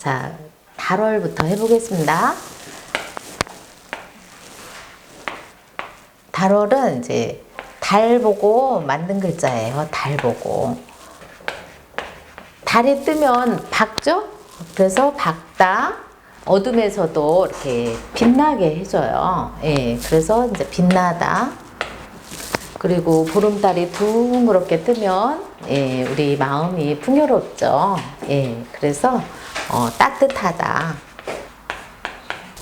자, 달월부터 해보겠습니다. 달월은 이제 달 보고 만든 글자예요. 달 보고. 달이 뜨면 밝죠? 그래서 밝다. 어둠에서도 이렇게 빛나게 해줘요. 예, 그래서 이제 빛나다. 그리고 보름달이 둥그렇게 뜨면 예, 우리 마음이 풍요롭죠. 예, 그래서 따뜻하다.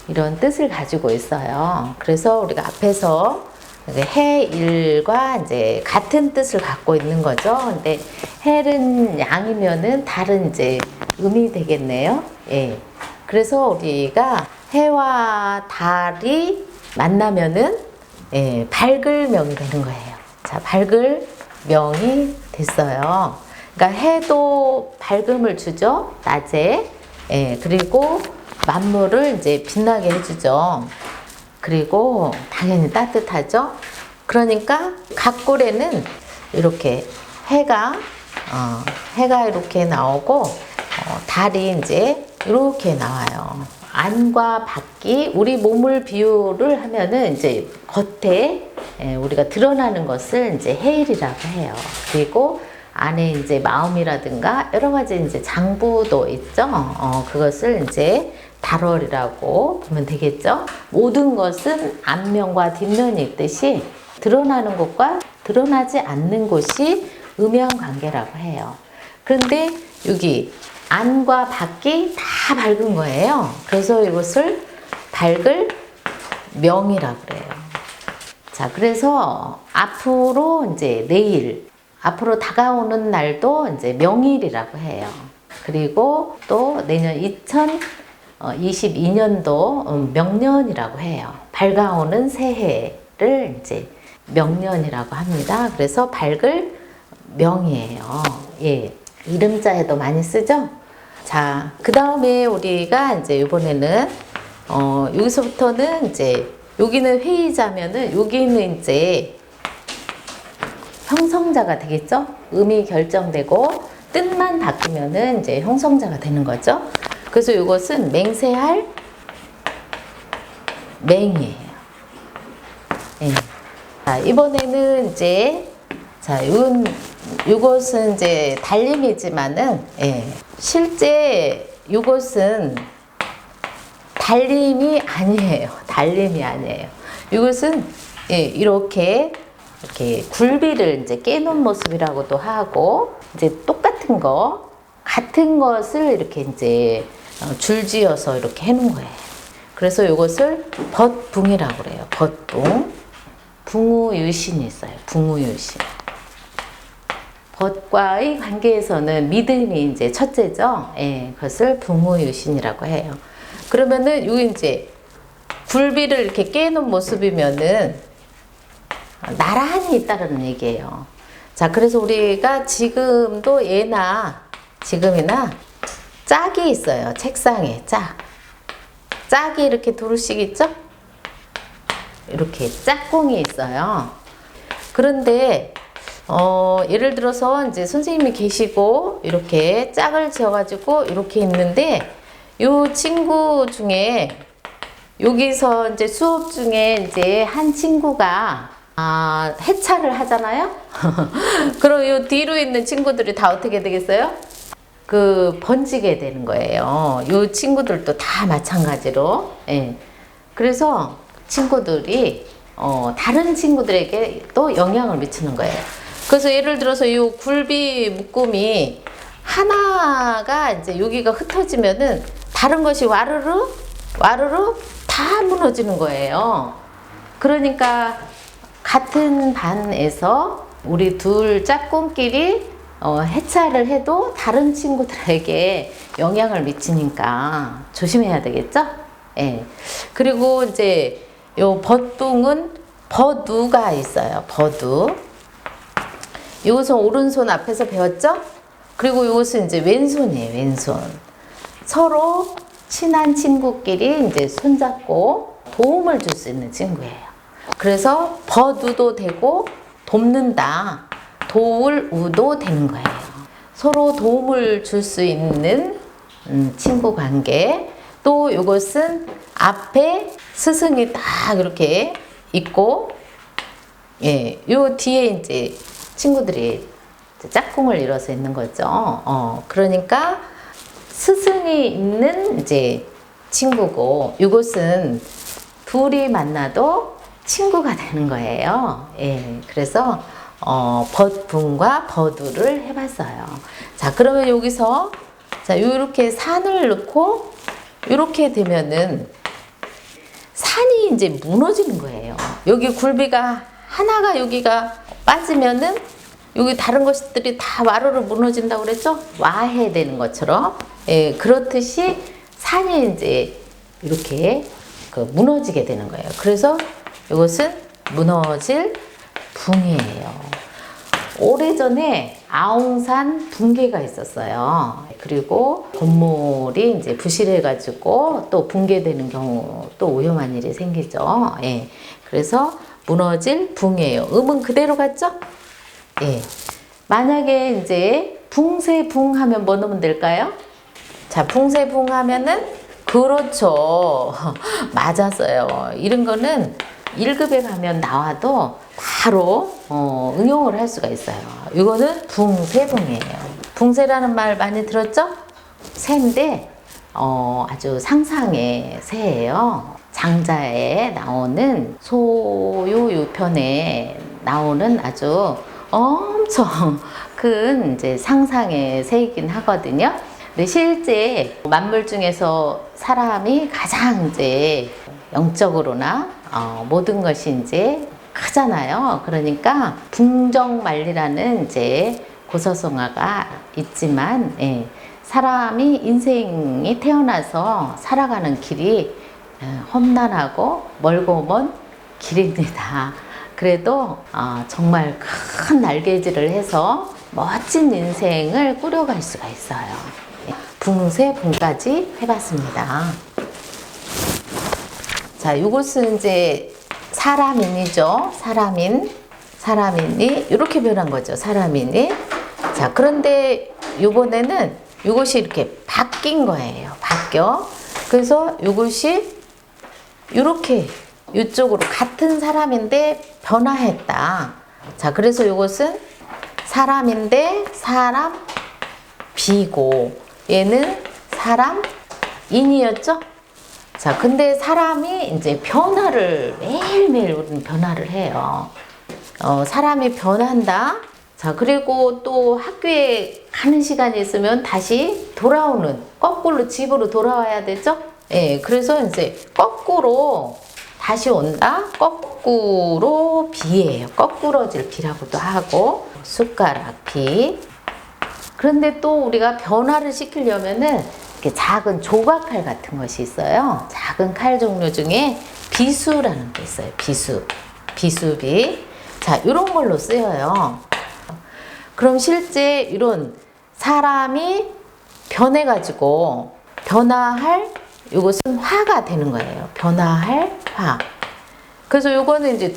이런 뜻을 가지고 있어요. 그래서 우리가 앞에서 해일과 이제 같은 뜻을 갖고 있는 거죠. 근데 해는 양이면은 달은 이제 음이 되겠네요. 예. 그래서 우리가 해와 달이 만나면은 예, 밝을 명이 되는 거예요. 자, 밝을 명이 됐어요. 그러니까 해도 밝음을 주죠. 낮에. 예, 그리고 만물을 이제 빛나게 해주죠. 그리고 당연히 따뜻하죠. 그러니까 각골에는 이렇게 해가 이렇게 나오고 달이 이제 이렇게 나와요. 안과 밖이 우리 몸을 비유를 하면은 이제 겉에 우리가 드러나는 것을 이제 해일이라고 해요. 그리고 안에 이제 마음이라든가 여러 가지 이제 장부도 있죠. 그것을 이제 달월이라고 보면 되겠죠. 모든 것은 앞면과 뒷면이 있듯이 드러나는 곳과 드러나지 않는 곳이 음양관계라고 해요. 그런데 여기 안과 밖이 다 밝은 거예요. 그래서 이것을 밝을 명이라고 그래요. 자, 그래서 앞으로 이제 내일, 앞으로 다가오는 날도 이제 명일이라고 해요. 그리고 또 내년 2022년도 명년이라고 해요. 밝아오는 새해를 이제 명년이라고 합니다. 그래서 밝을 명이에요. 예. 이름자에도 많이 쓰죠? 자, 그 다음에 우리가 이제 이번에는, 여기서부터는 이제, 여기는 회의자면은, 여기는 이제 형성자가 되겠죠? 음이 결정되고, 뜻만 바뀌면은 이제 형성자가 되는 거죠? 그래서 이것은 맹세할 맹이에요. 예. 자, 이번에는 이제, 자, 이것은 이제 달림이지만은, 예, 실제 이것은 달림이 아니에요. 달림이 아니에요. 이것은, 예, 이렇게 굴비를 이제 깨놓은 모습이라고도 하고, 이제 똑같은 거, 같은 것을 이렇게 이제 줄지어서 이렇게 해놓은 거예요. 그래서 이것을 벗붕이라고 그래요. 벗붕. 붕우유신이 있어요. 붕우유신. 벗과의 관계에서는 믿음이 이제 첫째죠. 예, 그것을 붕우유신이라고 해요. 그러면은 여기 이제 굴비를 이렇게 깨놓은 모습이면은 나란히 있다는 얘기예요. 자, 그래서 우리가 지금도 지금이나 짝이 있어요. 책상에 짝. 짝이 이렇게 두루씩 있죠? 이렇게 짝꿍이 있어요. 그런데 예를 들어서 이제 선생님이 계시고 이렇게 짝을 지어가지고 이렇게 있는데 요 친구 중에 여기서 이제 수업 중에 이제 한 친구가 해차를 하잖아요. 그럼 요 뒤로 있는 친구들이 다 어떻게 되겠어요? 번지게 되는 거예요. 요 친구들도 다 마찬가지로. 예. 그래서 친구들이 다른 친구들에게 또 영향을 미치는 거예요. 그래서 예를 들어서 이 굴비 묶음이 하나가 이제 여기가 흩어지면은 다른 것이 와르르 다 무너지는 거예요. 그러니까 같은 반에서 우리 둘 짝꿍끼리 해차를 해도 다른 친구들에게 영향을 미치니까 조심해야 되겠죠? 예. 그리고 이제 요 벗붕은 버두가 있어요. 버두. 이것은 오른손 앞에서 배웠죠? 그리고 이것은 이제 왼손이에요. 왼손. 서로 친한 친구끼리 이제 손잡고 도움을 줄 수 있는 친구예요. 그래서 버두도 되고 돕는다. 도울 우도 되는 거예요. 서로 도움을 줄 수 있는 친구 관계. 또 이것은 앞에 스승이 딱 이렇게 있고, 예, 요 뒤에 이제 친구들이 짝꿍을 이뤄서 있는 거죠. 그러니까 스승이 있는 이제 친구고, 이것은 둘이 만나도 친구가 되는 거예요. 예, 그래서 벗분과 버두를 해봤어요. 자, 그러면 여기서 자, 이렇게 산을 넣고 이렇게 되면은 산이 이제 무너지는 거예요. 여기 굴비가 하나가 여기가 빠지면은 여기 다른 것들이 다 와르르 무너진다고 그랬죠? 와해되는 것처럼. 예, 그렇듯이 산이 이제 이렇게 무너지게 되는 거예요. 그래서 이것은 무너질 붕이에요. 오래전에 아웅산 붕괴가 있었어요. 그리고 건물이 이제 부실해가지고 또 붕괴되는 경우 또 위험한 일이 생기죠. 예. 그래서 무너질 붕이에요. 음은 그대로 갔죠? 예. 만약에 이제 붕세붕 하면 뭐 넣으면 될까요? 자, 붕세붕 하면은 그렇죠. 맞았어요. 이런 거는 1급에 가면 나와도 바로 응용을 할 수가 있어요. 이거는 붕세붕이에요. 붕세라는 말 많이 들었죠? 새인데 아주 상상의 새예요. 장자에 나오는 소요유편에 나오는 아주 엄청 큰 이제 상상의 새이긴 하거든요. 근데 실제 만물 중에서 사람이 가장 이제 영적으로나 모든 것이 이제 크잖아요. 그러니까 붕정만리라는 이제 고서성어가 있지만, 예, 사람이 인생이 태어나서 살아가는 길이 험난하고 멀고 먼 길입니다. 그래도 정말 큰 날개질을 해서 멋진 인생을 꾸려갈 수가 있어요. 붕세붕까지 해봤습니다. 자, 이것은 이제 사람인이죠. 사람인이 이렇게 변한 거죠. 사람인이. 자, 그런데 이번에는 이것이 이렇게 바뀐 거예요. 바뀌어. 그래서 이것이 이렇게 이쪽으로 같은 사람인데 변화했다. 자, 그래서 이것은 사람인데 사람 비고, 얘는 사람인이었죠. 자, 근데 사람이 이제 변화를 매일매일 우리는 변화를 해요. 사람이 변한다. 자, 그리고 또 학교에 가는 시간이 있으면 다시 돌아오는, 거꾸로 집으로 돌아와야 되죠. 예, 그래서 이제 거꾸로 다시 온다. 거꾸로 비예요. 거꾸러질 비라고도 하고, 숟가락 비. 그런데 또 우리가 변화를 시키려면은 이렇게 작은 조각칼 같은 것이 있어요. 작은 칼 종류 중에 비수라는 게 있어요. 비수비. 자, 이런 걸로 쓰여요. 그럼 실제 이런 사람이 변해가지고 변화할, 이것은 화가 되는 거예요. 변화할 화. 그래서 요거는 이제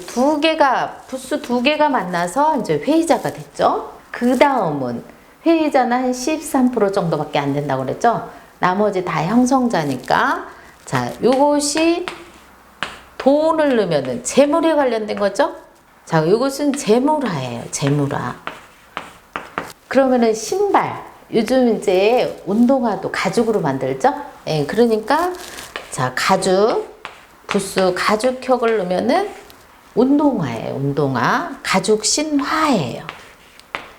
부수 두 개가 만나서 이제 회의자가 됐죠. 그 다음은 회의자는 한 13% 정도밖에 안 된다고 그랬죠. 나머지 다 형성자니까. 자, 요것이 돈을 넣으면은 재물에 관련된 거죠. 자, 요것은 재물화예요. 재물화. 그러면은 신발. 요즘 이제 운동화도 가죽으로 만들죠. 예, 그러니까 자, 부수 가죽혁을 넣으면은 운동화예요. 운동화. 가죽 신화예요.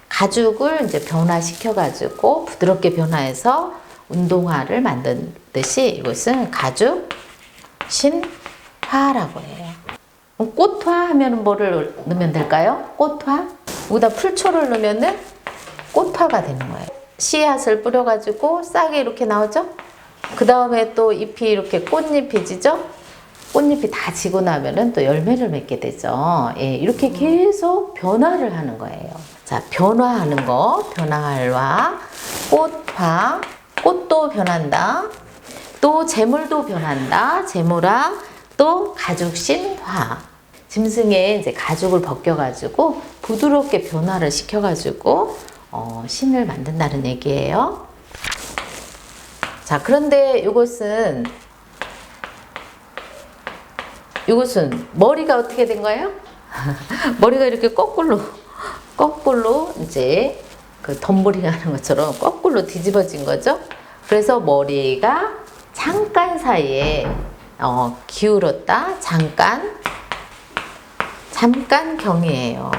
가죽을 이제 변화시켜가지고 부드럽게 변화해서 운동화를 만든듯이 이것은 가죽 신화라고 해요. 꽃화 하면 뭐를 넣으면 될까요? 꽃화? 여기다 풀초를 넣으면은 꽃화가 되는 거예요. 씨앗을 뿌려가지고 싹이 이렇게 나오죠? 그 다음에 또 잎이 이렇게 꽃잎이 지죠? 꽃잎이 다 지고 나면은 또 열매를 맺게 되죠. 예, 이렇게 계속 변화를 하는 거예요. 자, 변화하는 거, 변화할화, 꽃화, 꽃도 변한다. 또 재물도 변한다. 재물화, 또 가죽신화. 짐승에 이제 가죽을 벗겨가지고 부드럽게 변화를 시켜가지고 신을 만든다는 얘기예요. 자, 그런데 이것은 머리가 어떻게 된 거예요? 머리가 이렇게 거꾸로 이제 그 덤블링 하는 것처럼 거꾸로 뒤집어진 거죠. 그래서 머리가 잠깐 사이에 기울었다. 잠깐 경이에요.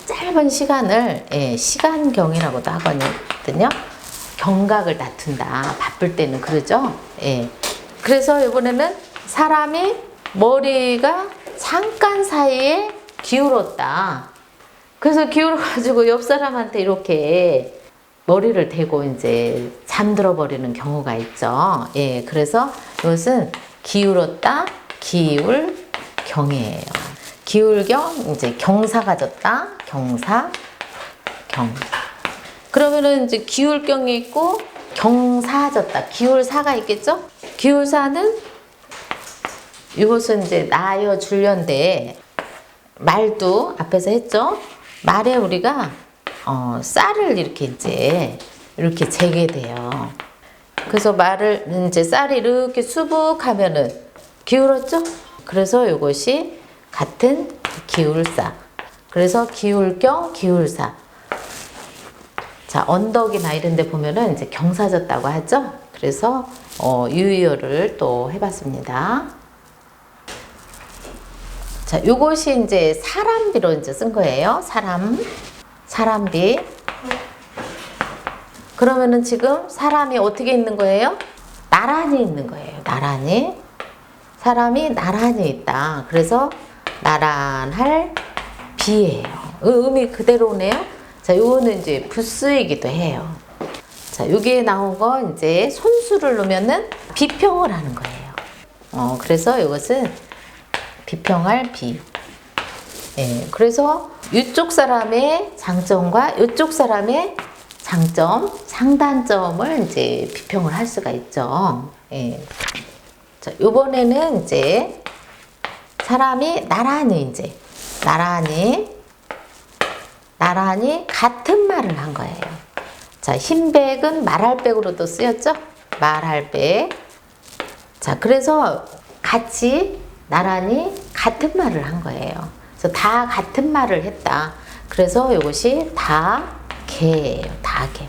짧은 시간을 시간경이라고도 하거든요. 경각을 다툰다. 바쁠 때는 그러죠. 그래서 이번에는 사람이 머리가 잠깐 사이에 기울었다. 그래서 기울어가지고 옆 사람한테 이렇게 머리를 대고 이제 잠들어 버리는 경우가 있죠. 그래서 이것은 기울었다, 기울경이에요. 기울경, 이제 경사가 졌다, 경사, 경. 그러면은 이제 기울경이 있고 경사졌다, 기울사가 있겠죠? 기울사는 이것은 이제 나여 줄련데 말도 앞에서 했죠. 말에 우리가 쌀을 이렇게 재게 돼요. 그래서 말을 이제 쌀이 이렇게 수북하면은 기울었죠. 그래서 이것이 같은 기울사. 그래서 기울경, 기울사. 자, 언덕이나 이런 데 보면은 이제 경사졌다고 하죠. 그래서 유의어를 또 해봤습니다. 자, 요것이 이제 사람비로 이제 쓴 거예요. 사람비. 그러면은 지금 사람이 어떻게 있는 거예요? 나란히 있는 거예요. 나란히. 사람이 나란히 있다. 그래서 나란할 비예요. 의미 그대로네요. 자, 요거는 이제 부스이기도 해요. 자, 여기에 나온 거 이제 손수를 놓으면은 비평을 하는 거예요. 그래서 이것은 비평할 비. 그래서 이쪽 사람의 장점과 이쪽 사람의 장점, 상단점을 이제 비평을 할 수가 있죠. 자, 이번에는 이제 사람이 나란히 같은 말을 한 거예요. 자, 흰백은 말할백으로도 쓰였죠? 말할백. 자, 그래서 같이 나란히 같은 말을 한 거예요. 그래서 다 같은 말을 했다. 그래서 이것이 다 개예요. 다 개.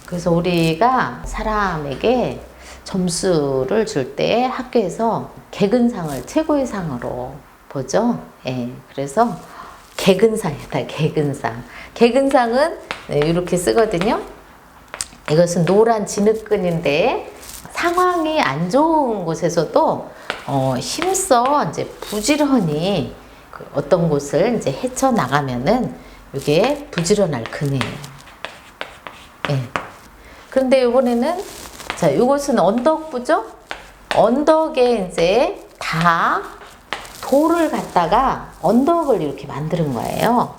그래서 우리가 사람에게 점수를 줄 때 학교에서 개근상을 최고의 상으로 보죠. 그래서 개근상이다. 개근상. 개근상은 이렇게 쓰거든요. 이것은 노란 진흙끈인데 상황이 안 좋은 곳에서도 힘써 이제 부지런히 어떤 곳을 이제 헤쳐 나가면은 이게 부지런할 근이에요. 그런데 이번에는 자, 이것은 언덕부죠? 언덕에 이제 다 돌을 갖다가 언덕을 이렇게 만드는 거예요.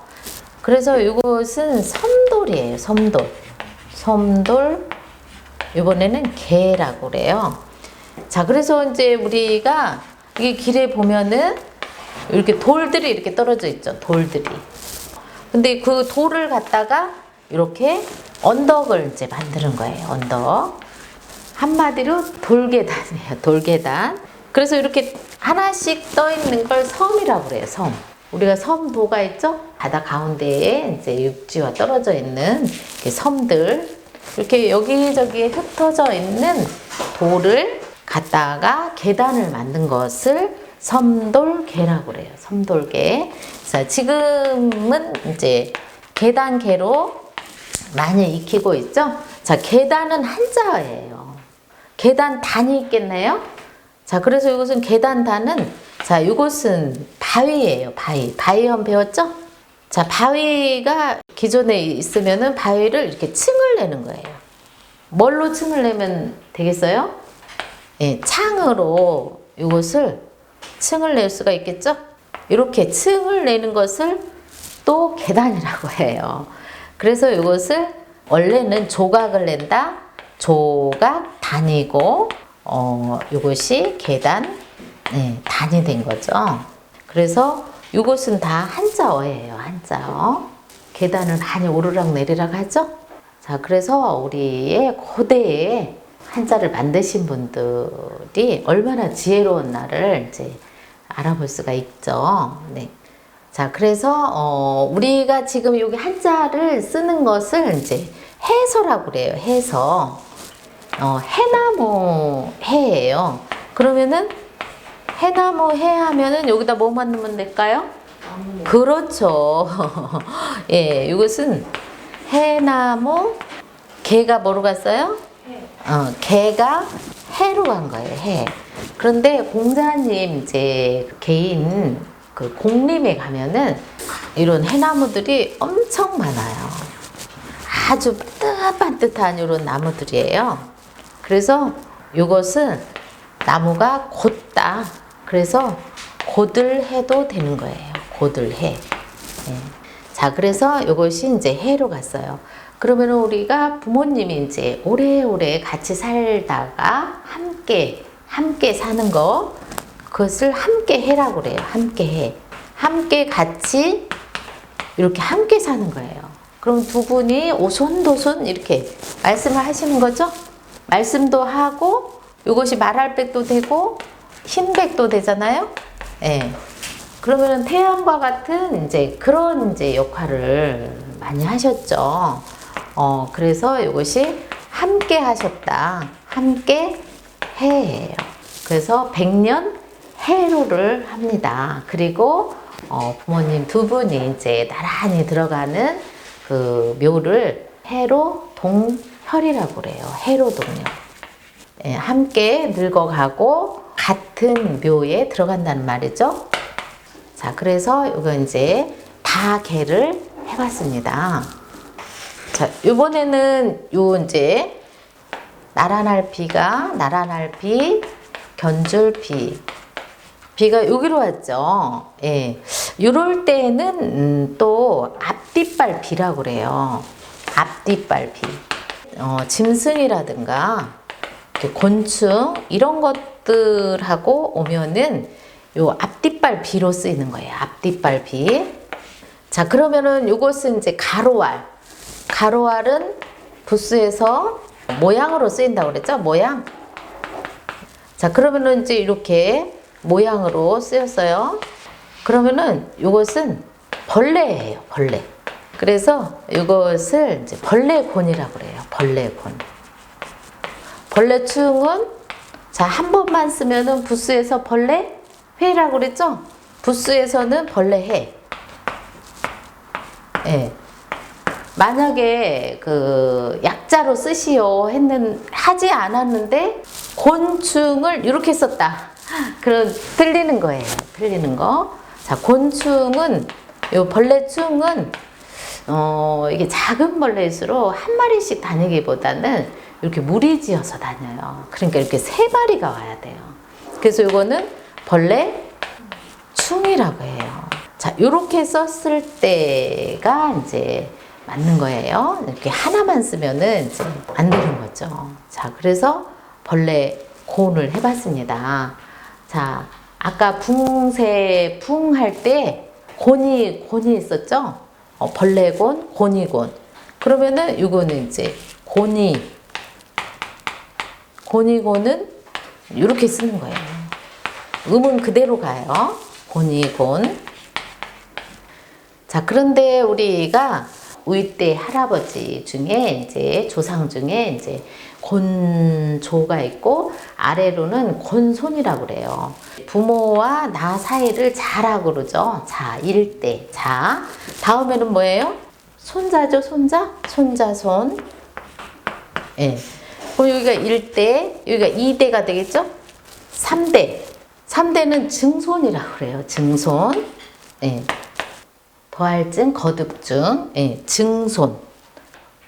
그래서 이것은 섬돌이에요. 섬돌. 이번에는 개라고 그래요. 자, 그래서 이제 우리가 이 길에 보면은 이렇게 돌들이 이렇게 떨어져 있죠. 돌들이. 근데 그 돌을 갖다가 이렇게 언덕을 이제 만드는 거예요. 언덕. 한마디로 돌계단이에요. 돌계단. 그래서 이렇게 하나씩 떠 있는 걸 섬이라고 그래요. 섬. 우리가 섬도가 있죠? 바다 가운데에 이제 육지와 떨어져 있는 이렇게 섬들. 이렇게 여기저기 흩어져 있는 돌을 갖다가 계단을 만든 것을 섬돌계라고 그래요. 섬돌계. 자, 지금은 이제 계단계로 많이 익히고 있죠? 자, 계단은 한자예요. 계단단이 있겠네요? 자, 그래서 이것은 계단단은, 자, 이것은 바위예요. 바위 한번 배웠죠? 자, 바위가 기존에 있으면은 바위를 이렇게 층을 내는 거예요. 뭘로 층을 내면 되겠어요? 창으로 이것을 층을 낼 수가 있겠죠? 이렇게 층을 내는 것을 또 계단이라고 해요. 그래서 이것을 원래는 조각을 낸다. 조각 단이고 이것이 계단 단이 된 거죠. 그래서 이것은 다 한자어예요. 한자어. 계단을 많이 오르락 내리락 하죠. 자, 그래서 우리의 고대의 한자를 만드신 분들이 얼마나 지혜로웠나를 이제 알아볼 수가 있죠. 네. 자, 그래서 우리가 지금 여기 한자를 쓰는 것을 이제 해서라고 그래요. 해서. 해나무 해예요. 그러면은 해나무 해 하면은 여기다 뭐만 넣으면 될까요? 그렇죠. 예, 이것은 해나무 개가 뭐로 갔어요? 개가 해로 간 거예요. 해. 그런데 공자님 이제 개인 그 공림에 가면은 이런 해나무들이 엄청 많아요. 아주 반듯반듯한 이런 나무들이에요. 그래서 이것은 나무가 곧다. 그래서 곧을 해도 되는 거예요. 곧을 해. 예. 자, 그래서 이것이 이제 해로 갔어요. 그러면 우리가 부모님이 이제 오래오래 같이 살다가 함께 사는 거, 그것을 함께 해라고 그래요. 함께 해. 함께 같이 이렇게 함께 사는 거예요. 그럼 두 분이 오손도손 이렇게 말씀을 하시는 거죠? 말씀도 하고, 이것이 말할 백도 되고, 흰백도 되잖아요? 예. 그러면 태양과 같은 이제 그런 이제 역할을 많이 하셨죠. 그래서 이것이 함께 하셨다. 함께 해예요. 그래서 백년 해로를 합니다. 그리고 부모님 두 분이 이제 나란히 들어가는 그 묘를 해로 동혈이라고 그래요. 해로 동혈. 예, 함께 늙어가고 같은 묘에 들어간다는 말이죠. 자, 그래서 이거 이제 다 개를 해봤습니다. 자, 이번에는 요 이제 나란할 비가 나란할 비, 견줄 비. 비가 여기로 왔죠. 예. 이럴 때는 또 앞뒷발 비라고 그래요. 앞뒷발 비. 짐승이라든가 곤충 이런 것들하고 오면은 요 앞뒷발 비로 쓰이는 거예요. 앞뒷발 비. 자, 그러면은 요것은 이제 가로알. 가로알은 부수에서 모양으로 쓰인다고 그랬죠? 모양. 자, 그러면은 이제 이렇게 모양으로 쓰였어요. 그러면은 이것은 벌레예요. 벌레. 그래서 이것을 이제 벌레곤이라고 그래요. 벌레곤. 벌레충은 자, 한 번만 쓰면은 부수에서 벌레 회라고 그랬죠? 부수에서는 벌레해. 예. 만약에 그 약자로 쓰시오 하지 않았는데 곤충을 이렇게 썼다. 그런 틀리는 거예요. 틀리는 거. 자, 곤충은 요 벌레충은 이게 작은 벌레일수록 한 마리씩 다니기보다는 이렇게 무리지어서 다녀요. 그러니까 이렇게 세 마리가 와야 돼요. 그래서 이거는 벌레충이라고 해요. 자, 요렇게 썼을 때가 이제 맞는 거예요. 이렇게 하나만 쓰면은 이제 안 되는 거죠. 자, 그래서 벌레곤을 해봤습니다. 자, 아까 붕세 붕 할 때 곤이 있었죠? 벌레곤, 곤이곤. 그러면은 이거는 이제 곤이곤은 이렇게 쓰는 거예요. 음은 그대로 가요. 곤이곤. 자, 그런데 우리가 우리 할아버지 중에 이제 조상 중에 이제 곤조가 있고 아래로는 곤손이라고 그래요. 부모와 나 사이를 자라고 그러죠. 자, 일대. 자, 다음에는 뭐예요? 손자죠, 손자? 손자손. 예. 그럼 여기가 1대, 여기가 2대가 되겠죠? 3대. 3대는 증손이라고 그래요. 증손. 예. 더할증, 거듭증, 예, 증손.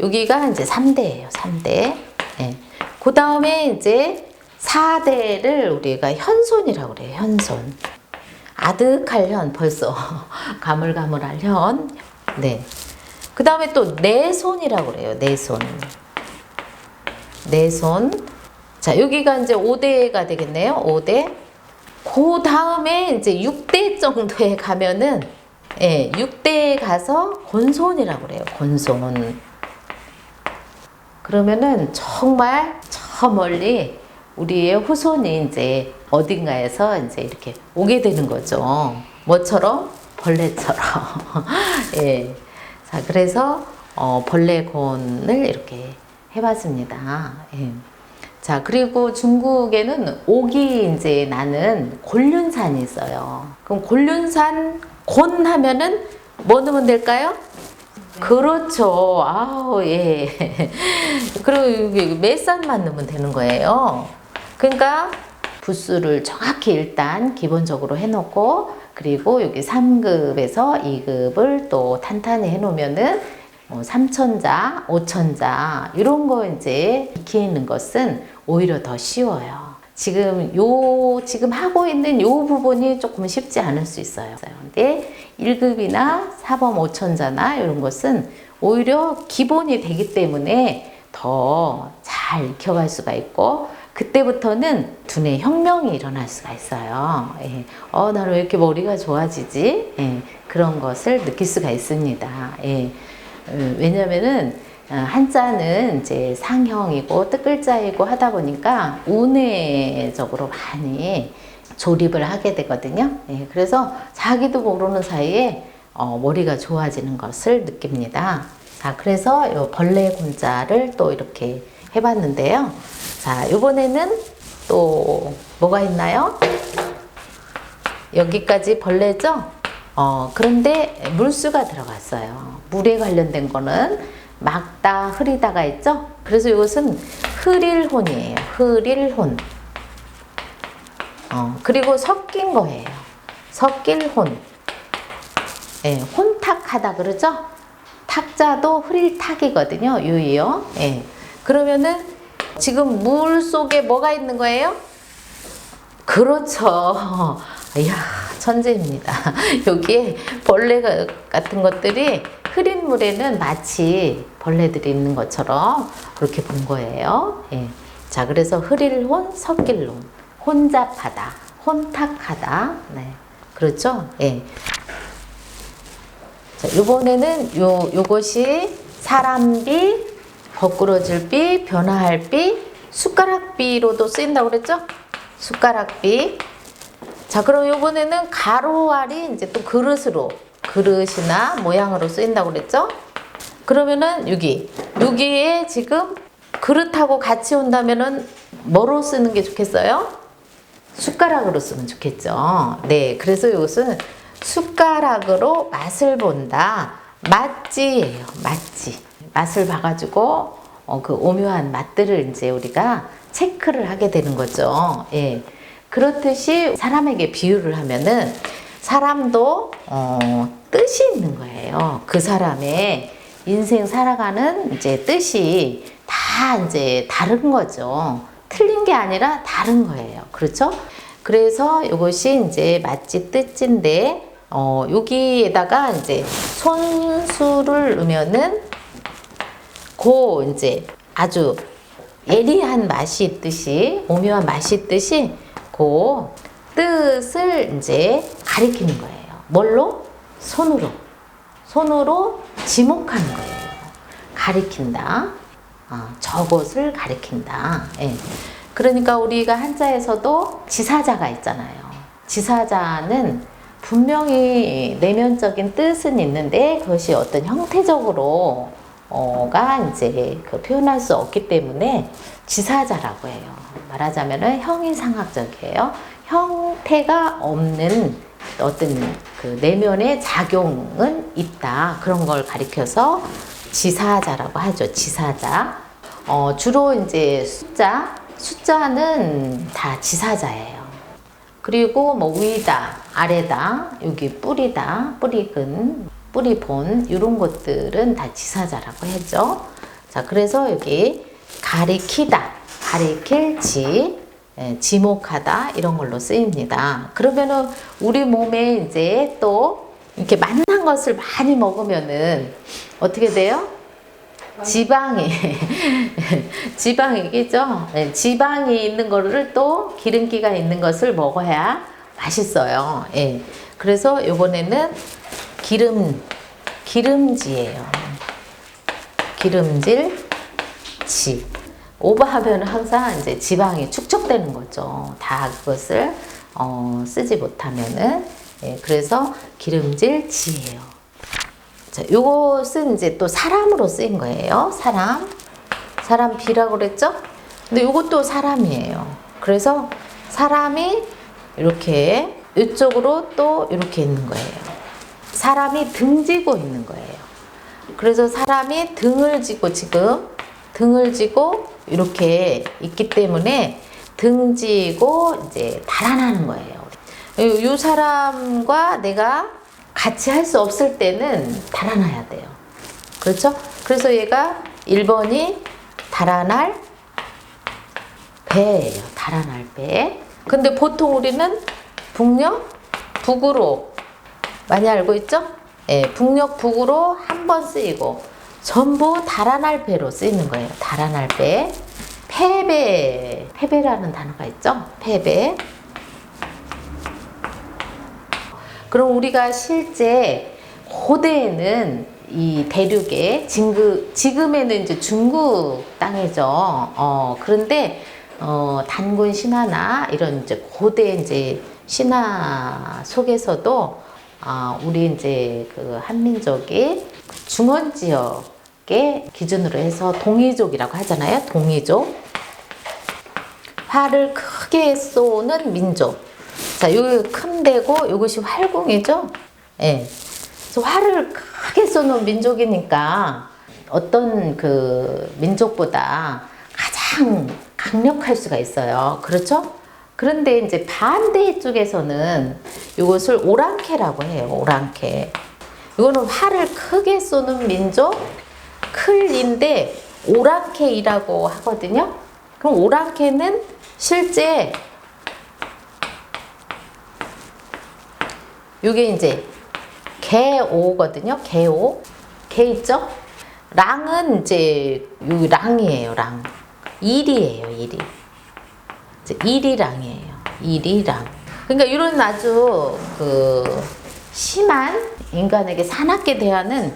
여기가 이제 3대예요. 3대. 예. 그 다음에 이제 4대를 우리가 현손이라고 그래요. 현손. 아득할 현, 벌써 가물가물할 현. 네. 그 다음에 또 내손이라고 그래요. 내손. 내손. 자, 여기가 이제 5대가 되겠네요. 5대. 그 다음에 이제 6대 정도에 가면은 예, 6대에 가서 곤손이라고 그래요. 곤손. 그러면은 정말 저 멀리 우리의 후손이 이제 어딘가에서 이제 이렇게 오게 되는 거죠. 뭐처럼? 벌레처럼. 예. 자, 그래서 벌레곤을 이렇게 해봤습니다. 예. 자, 그리고 중국에는 옥이 이제 나는 곤륜산이 있어요. 그럼 곤륜산 곤 하면은 뭐 넣으면 될까요? 그렇죠. 아우, 예. 그리고 여기 매산만 넣으면 되는 거예요. 그러니까 부수를 정확히 일단 기본적으로 해놓고, 그리고 여기 3급에서 2급을 또 탄탄히 해놓으면은 3천자, 5천자 이런 거 이제 익히는 것은 오히려 더 쉬워요. 지금 하고 있는 요 부분이 조금 쉽지 않을 수 있어요. 근데 1급이나 4범 5천자나 이런 것은 오히려 기본이 되기 때문에 더 잘 익혀갈 수가 있고, 그때부터는 두뇌 혁명이 일어날 수가 있어요. 예. 나는 왜 이렇게 머리가 좋아지지? 예. 그런 것을 느낄 수가 있습니다. 예. 왜냐면은 한자는 이제 상형이고 뜻글자이고 하다 보니까 운해적으로 많이 조립을 하게 되거든요. 예, 그래서 자기도 모르는 사이에 머리가 좋아지는 것을 느낍니다. 자, 그래서 이 벌레 곤자를 또 이렇게 해봤는데요. 자, 이번에는 또 뭐가 있나요? 여기까지 벌레죠? 그런데 물수가 들어갔어요. 물에 관련된 거는 막다, 흐리다가 있죠? 그래서 이것은 흐릴혼이에요. 흐릴혼. 그리고 섞인 거예요. 섞일혼. 예, 혼탁하다 그러죠? 탁자도 흐릴탁이거든요. 유이요. 예. 그러면은 지금 물 속에 뭐가 있는 거예요? 그렇죠. 이야, 천재입니다. 여기에 벌레 같은 것들이 흐린 물에는 마치 벌레들이 있는 것처럼 그렇게 본 거예요. 예. 자, 그래서 흐릴혼, 섞일혼, 혼잡하다, 혼탁하다. 네. 그렇죠? 예. 자, 이번에는 요것이 사람비, 거꾸로질 비, 변화할 비, 숟가락비로도 쓰인다고 그랬죠? 숟가락비. 자, 그럼 이번에는 가로알이 이제 또 그릇이나 모양으로 쓰인다고 그랬죠? 그러면은 여기에 지금 그릇하고 같이 온다면은 뭐로 쓰는 게 좋겠어요? 숟가락으로 쓰면 좋겠죠. 네, 그래서 이것은 숟가락으로 맛을 본다. 맛지예요, 맛지. 맛을 봐가지고 그 오묘한 맛들을 이제 우리가 체크를 하게 되는 거죠. 예. 그렇듯이 사람에게 비유를 하면은 사람도 뜻이 있는 거예요. 그 사람의 인생 살아가는 이제 뜻이 다 이제 다른 거죠. 틀린 게 아니라 다른 거예요. 그렇죠? 그래서 이것이 이제 맛지 뜻인데 여기에다가 이제 손수를 넣으면은 이제 아주 예리한 맛이 있듯이, 오묘한 맛이 있듯이 그 뜻을 이제 가리키는 거예요. 뭘로? 손으로 지목하는 거예요. 가리킨다. 저것을 가리킨다. 예. 그러니까 우리가 한자에서도 지사자가 있잖아요. 지사자는 분명히 내면적인 뜻은 있는데 그것이 어떤 형태적으로 가 이제 표현할 수 없기 때문에 지사자라고 해요. 말하자면은 형이상학적이에요. 형태가 없는 어떤 그 내면의 작용은 있다. 그런 걸 가리켜서 지사자라고 하죠. 지사자. 주로 이제 숫자는 다 지사자예요. 그리고 뭐 위다, 아래다, 여기 뿌리다, 뿌리근, 뿌리본 이런 것들은 다 지사자라고 했죠. 자, 그래서 여기 가리키다, 가리킬 지목하다 이런 걸로 쓰입니다. 그러면은 우리 몸에 이제 또 이렇게 맛난 것을 많이 먹으면은 어떻게 돼요? 지방이겠죠. 네, 지방이 있는 거를 또 기름기가 있는 것을 먹어야 맛있어요. 예. 그래서 이번에는 기름지예요. 기름질 지. 오버하면 항상 이제 지방이 축적되는 거죠. 다 그것을 쓰지 못하면은. 예, 그래서 기름질 지예요. 자, 요것은 이제 또 사람으로 쓰인 거예요. 사람 비라고 그랬죠? 근데 요것도 사람이에요. 그래서 사람이 이렇게 이쪽으로 또 이렇게 있는 거예요. 사람이 등지고 있는 거예요. 그래서 사람이 등을 지고 지금 등을 지고 이렇게 있기 때문에 등지고 이제 달아나는 거예요. 이 사람과 내가 같이 할 수 없을 때는 달아나야 돼요. 그렇죠? 그래서 얘가 1번이 달아날 배예요. 달아날 배. 근데 보통 우리는 북녘, 북으로 많이 알고 있죠? 예, 북녘, 북으로 한 번 쓰이고 전부 달아날 배로 쓰이는 거예요. 달아날 배. 패배. 패배라는 단어가 있죠? 패배. 그럼 우리가 실제 고대에는 이 대륙에 지금에는 이제 중국 땅이죠. 그런데 단군 신화나 이런 이제 고대 이제 신화 속에서도 우리 이제 그 한민족이 중원 지역의 기준으로 해서 동이족이라고 하잖아요. 동이족. 활을 크게 쏘는 민족. 자, 여기 큰 데고 이것이 활궁이죠. 예. 그래서 활을 크게 쏘는 민족이니까 어떤 그 민족보다 가장 강력할 수가 있어요. 그렇죠? 그런데 이제 반대 쪽에서는 이것을 오랑캐라고 해요. 오랑캐. 이거는 활을 크게 쏘는 민족, 클인데 오랑캐이라고 하거든요. 그럼 오랑캐는 실제 이게 이제 개오거든요. 개오. 개 있죠? 랑은 이제 요 랑이에요. 랑. 일이에요. 일이. 일이랑이에요. 일이랑. 그러니까 이런 아주 그 심한 인간에게 사납게 대하는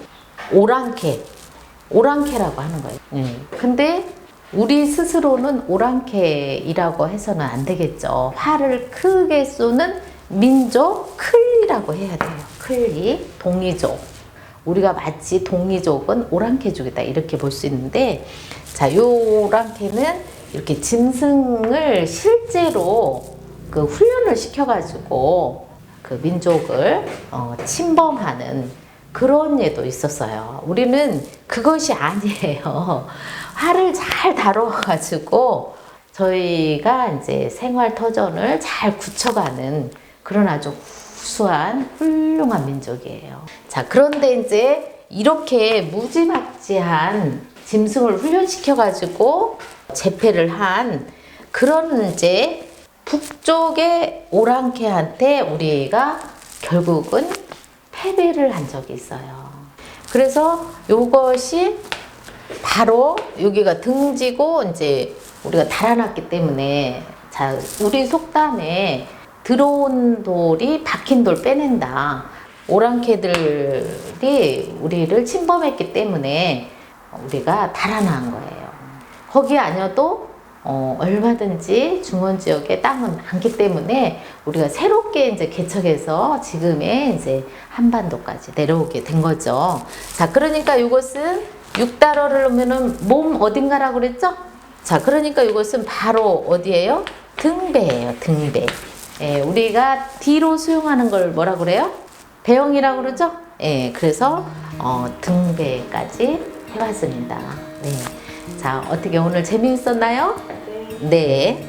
오랑캐라고 하는 거예요. 근데 우리 스스로는 오랑캐이라고 해서는 안 되겠죠. 활을 크게 쏘는 민족 클리라고 해야 돼요. 클리, 동이족. 우리가 마치 동이족은 오랑캐족이다 이렇게 볼 수 있는데, 자, 요 오랑캐는 이렇게 짐승을 실제로 그 훈련을 시켜가지고 그 민족을 침범하는 그런 예도 있었어요. 우리는 그것이 아니에요. 활을 잘 다뤄가지고 저희가 이제 생활 터전을 잘 굳혀가는 그런 아주 우수한 훌륭한 민족이에요. 자, 그런데 이제 이렇게 무지막지한 짐승을 훈련시켜가지고 제패를 한 그런 이제 북쪽의 오랑캐한테 우리가 결국은 패배를 한 적이 있어요. 그래서 이것이 바로 여기가 등지고 이제 우리가 달아났기 때문에, 자, 우리 속담에 들어온 돌이 박힌 돌 빼낸다. 오랑캐들이 우리를 침범했기 때문에 우리가 달아난 거예요. 거기 아니어도 얼마든지 중원 지역에 땅은 많기 때문에 우리가 새롭게 이제 개척해서 지금의 이제 한반도까지 내려오게 된 거죠. 자, 그러니까 이것은 6달러를 넣으면은 몸 어딘가라고 그랬죠? 자, 그러니까 이것은 바로 어디예요? 등배예요, 등배. 예, 우리가 뒤로 수용하는 걸 뭐라 그래요? 배영이라고 그러죠? 예, 그래서 등배까지 해봤습니다. 네. 자, 어떻게 오늘 재미있었나요? 네.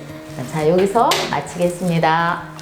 자, 여기서 마치겠습니다.